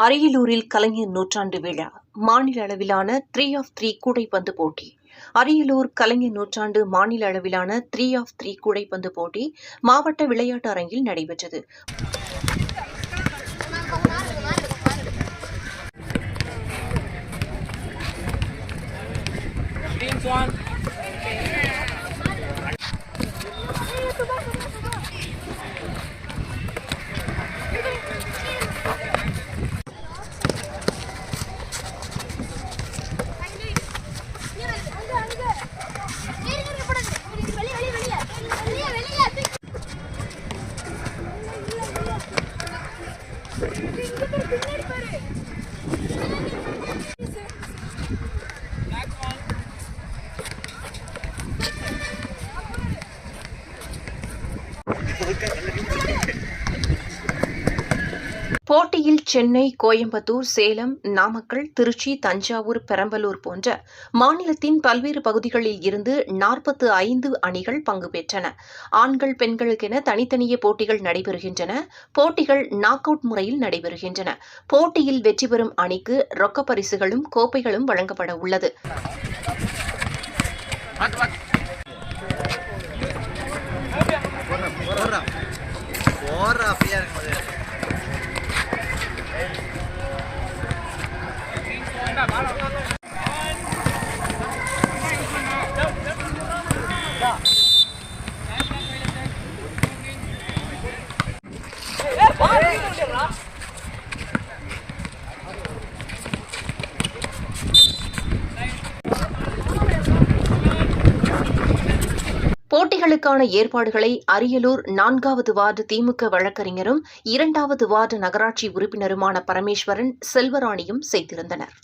அரியலூரில் கலைஞர் நூற்றாண்டு விழா மாநில அளவிலான 3x3 கூடைப்பந்து போட்டி. அரியலூர் கலைஞர் நூற்றாண்டு மாநில அளவிலான 3x3 கூடைப்பந்து போட்டி மாவட்ட விளையாட்டு அரங்கில் நடைபெற்றது. போட்டியில் சென்னை, கோயம்புத்தூர், சேலம், நாமக்கல், திருச்சி, தஞ்சாவூர், பெரம்பலூர் போன்ற மாநிலத்தின் பல்வேறு பகுதிகளில் இருந்து 45 அணிகள் பங்கு பெற்றன. ஆண்கள், பெண்களுக்கென தனித்தனியே போட்டிகள் நடைபெறுகின்றன. போட்டிகள் நாக் அவுட் முறையில் நடைபெறுகின்றன. போட்டியில் வெற்றி பெறும் அணிக்கு ரொக்கப் பரிசுகளும் கோப்பைகளும் வழங்கப்பட உள்ளது. போட்டிகளுக்கான ஏற்பாடுகளை அரியலூர் 4வது வார்டு திமுக வழக்கறிஞரும் 2வது வார்டு நகராட்சி உறுப்பினருமான பரமேஸ்வரன், செல்வராணியும் செய்திருந்தனர்.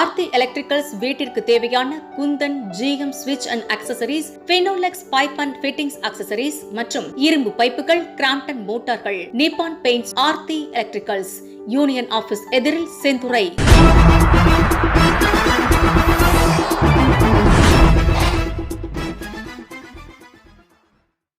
ஆர்த்தி எலக்ட்ரிக்கல்ஸ் வீட்டிற்கு தேவையான குந்தன், ஜிஎம் ஸ்விட்ச் and accessories, Finolex pipe and fittings accessories மற்றும் இரும்பு பைப்புகள், கிராம்ப்டன் மோட்டார்கள், Nippon paints. Aarthi electricals, union office எதிரில், செந்துறை.